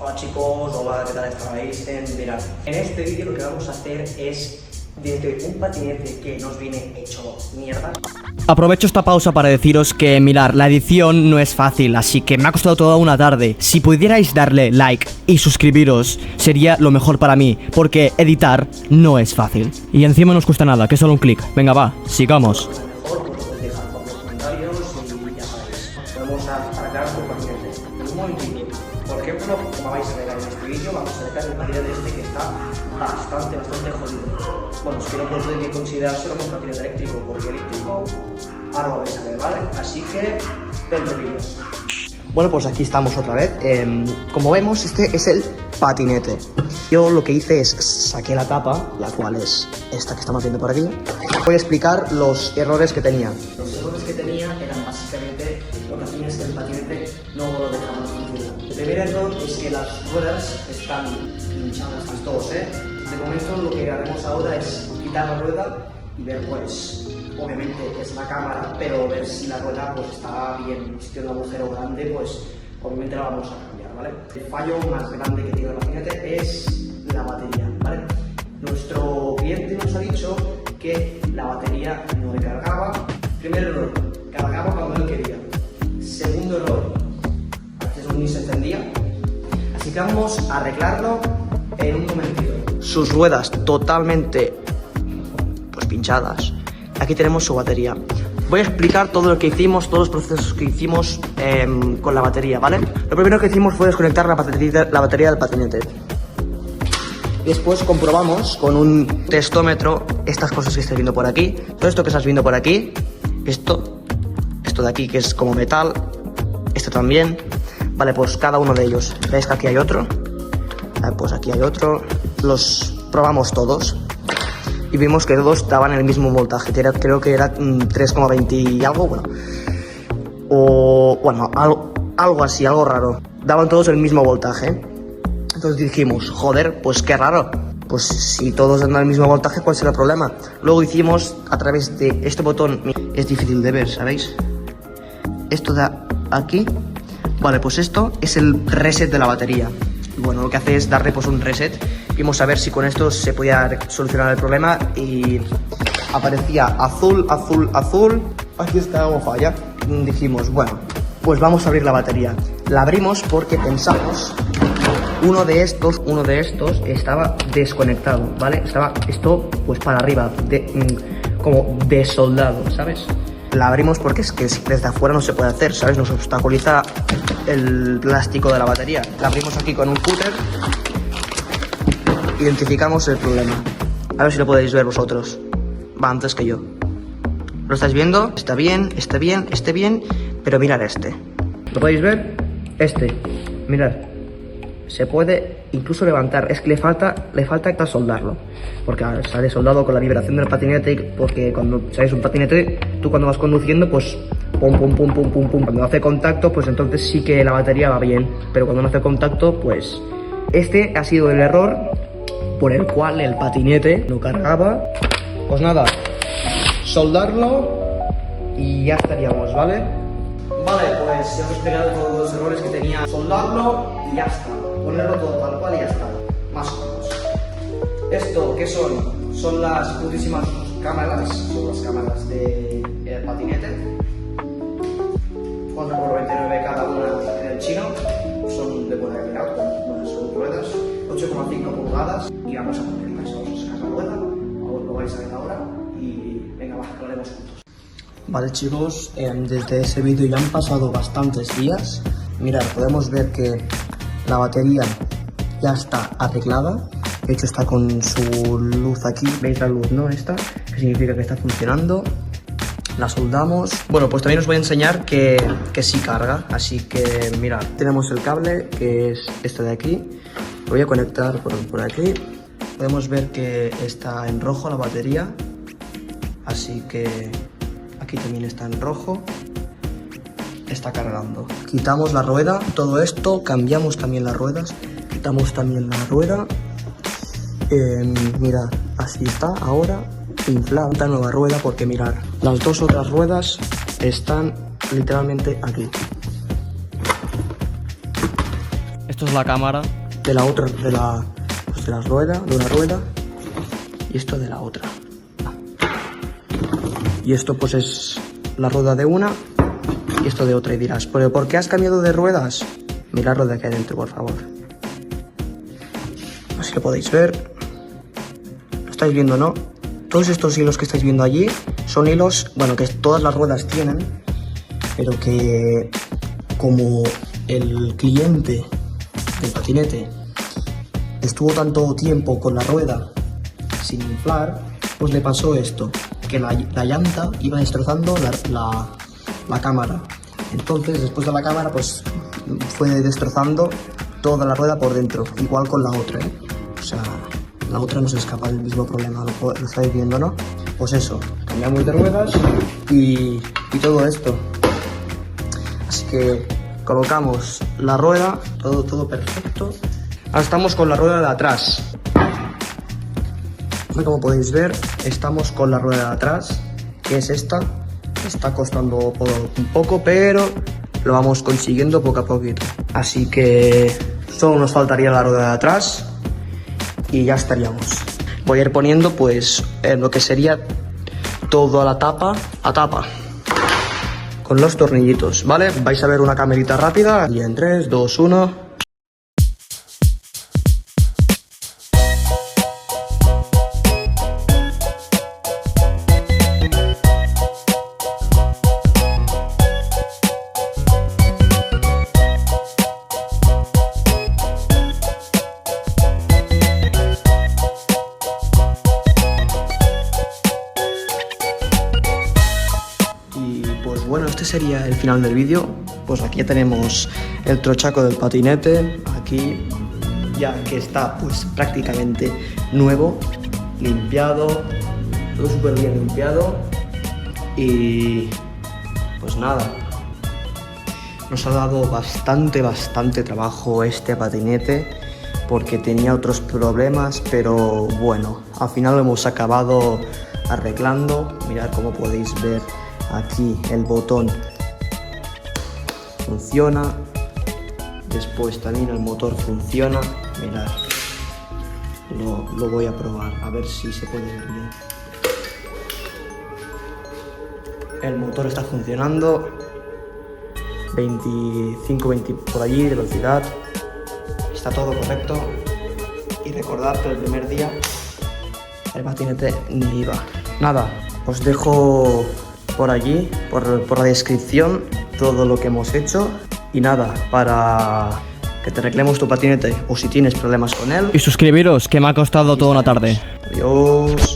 Hola chicos, hola, ¿qué tal estáis? Mirad, en este vídeo lo que vamos a hacer es desde un patinete que nos viene hecho mierda. Aprovecho esta pausa para deciros que, mirar, la edición no es fácil, así que me ha costado toda una tarde. Si pudierais darle like y suscribiros, sería lo mejor para mí, porque editar no es fácil. Y encima no os cuesta nada, que es solo un clic. Venga, va, sigamos. Mejor, pues lo podéis dejar por los comentarios y ya sabéis. Vamos a arreglar un patinete. En un momentito. Por ejemplo, como vais a ver en este vídeo, vamos a arreglar el patinete este que está bastante jodido. Bueno, es que no puede considerárselo como un patinete eléctrico, porque eléctrico ahora lo vais a ver, ¿vale? Así que, dentro vídeo. Bueno, pues aquí estamos otra vez. Como vemos, este es el patinete. Yo lo que hice es saqué la tapa, la cual es esta que estamos viendo por aquí. Voy a explicar los errores que tenía. Los errores que tenía eran básicamente lo que hacía es que el patinete no lo dejaba funcionar. El primer error es que las ruedas están pinchadas las dos, De momento lo que haremos ahora es quitar la rueda y ver, pues, obviamente es la cámara, pero ver si la rueda pues está bien. Si tiene un agujero grande, pues obviamente la vamos a cambiar, ¿vale? El fallo más grande que tiene el patinete es la batería, ¿vale? Nuestro cliente nos ha dicho que la batería no le cargaba. Primer error, cargaba cuando él quería. Segundo error, a veces ni se encendía. Así que vamos a arreglarlo en un momentito. Sus ruedas totalmente pues pinchadas. Aquí tenemos su batería. Voy a explicar todo lo que hicimos, todos los procesos que hicimos con la batería, ¿vale? Lo primero que hicimos fue desconectar la batería del patinete. Después comprobamos con un testómetro estas cosas que estáis viendo por aquí. Todo esto que estás viendo por aquí, esto de aquí que es como metal, esto también. Vale, pues cada uno de ellos. ¿Veis que aquí hay otro? Pues aquí hay otro. Los probamos todos y vimos que todos daban el mismo voltaje. Creo que era 3,20 y algo, bueno. O bueno, algo así, algo raro. Daban todos el mismo voltaje. Entonces dijimos, joder, pues qué raro. Pues si todos dan el mismo voltaje, ¿cuál será el problema? Luego hicimos a través de este botón. Es difícil de ver, ¿sabéis? Esto de aquí. Vale, pues esto es el reset de la batería. Bueno, lo que hace es darle pues un reset. Vimos a ver si con esto se podía solucionar el problema y aparecía azul, azul, azul. Aquí está como falla. Dijimos, bueno, pues vamos a abrir la batería. La abrimos porque pensamos uno de estos estaba desconectado, ¿vale? Estaba esto pues para arriba, como desoldado, ¿sabes? La abrimos porque es que desde afuera no se puede hacer, ¿sabes? Nos obstaculiza el plástico de la batería. La abrimos aquí con un cúter. Identificamos el problema. A ver si lo podéis ver vosotros. Va antes que yo. ¿Lo estáis viendo? Está bien, está bien, está bien. Pero mirad este. ¿Lo podéis ver? Mirad. Se puede incluso levantar. Es que le falta soldarlo. Porque se ha desoldado con la vibración del patinete. Porque cuando sabes un patinete, tú cuando vas conduciendo, pues pum, pum, pum, pum, pum, pum. Cuando hace contacto, pues entonces sí que la batería va bien. Pero cuando no hace contacto, pues este ha sido el error por el cual el patinete no cargaba. Pues nada, soldarlo y ya estaríamos, ¿vale? Vale, pues ya hemos pegado todos los errores que tenía. Soldarlo y ya está. Ponerlo todo tal cual y ya está. Más o menos. ¿Esto qué son? Son las putísimas cámaras. Son las cámaras del patinete. 4,99 cada una en el chino. Son de buena calidad, bueno, son ruedas. 8,5 pulgadas. Y vamos a ponerlas. Vamos a sacar la rueda. Lo vais a ver ahora. Y venga, va, lo haremos juntos. Vale chicos, desde ese vídeo ya han pasado bastantes días. Mirad, podemos ver que la batería ya está arreglada. De hecho está con su luz aquí. ¿Veis la luz, no? Esta, que significa que está funcionando. La soldamos. Bueno, pues también os voy a enseñar que sí carga. Así que mirad, tenemos el cable que es este de aquí. Lo voy a conectar por aquí. Podemos ver que está en rojo la batería. Así que aquí también está en rojo. Está cargando. Quitamos la rueda, todo esto, cambiamos también las ruedas, quitamos también la rueda. Mirad, así está ahora inflada esta nueva rueda porque mirad, las dos otras ruedas están literalmente aquí. Esto es la cámara. De la otra, de la rueda, de una rueda. Y esto de la otra. Y esto pues es la rueda de una y esto de otra. Y dirás, ¿pero por qué has cambiado de ruedas? Miradlo de aquí adentro, por favor. Así lo podéis ver. Lo estáis viendo, ¿no? Todos estos hilos que estáis viendo allí son hilos, bueno, que todas las ruedas tienen, pero que como el cliente del patinete estuvo tanto tiempo con la rueda sin inflar, pues le pasó esto, que la llanta iba destrozando la cámara. Entonces, después de la cámara, pues fue destrozando toda la rueda por dentro, igual con la otra, ¿eh? O sea, la otra no se escapa del mismo problema, lo estáis viendo, ¿no? Pues eso, cambiamos de ruedas y todo esto. Así que colocamos la rueda, todo perfecto. Ahora estamos con la rueda de atrás. Como podéis ver, estamos con la rueda de atrás, que es esta. Está costando un poco, pero lo vamos consiguiendo poco a poquito. Así que solo nos faltaría la rueda de atrás y ya estaríamos. Voy a ir poniendo pues lo que sería toda la tapa a tapa con los tornillitos, ¿vale? Vais a ver una camerita rápida y en 3, 2, 1... Pues bueno, este sería el final del vídeo. Pues aquí ya tenemos el trochaco del patinete, aquí ya que está pues prácticamente nuevo, limpiado, todo súper bien limpiado. Y pues nada, nos ha dado bastante trabajo este patinete porque tenía otros problemas, pero bueno, al final lo hemos acabado arreglando. Mirad cómo podéis ver aquí el botón funciona, después también el motor funciona. Mirad, lo voy a probar a ver si se puede ver bien. El motor está funcionando, 25-20 por allí de velocidad, está todo correcto. Y recordad que el primer día el patinete ni iba. Nada, os dejo por allí, por la descripción, todo lo que hemos hecho. Y nada, para que te arreglemos tu patinete o si tienes problemas con él. Y suscribiros, que me ha costado toda una tarde. Adiós.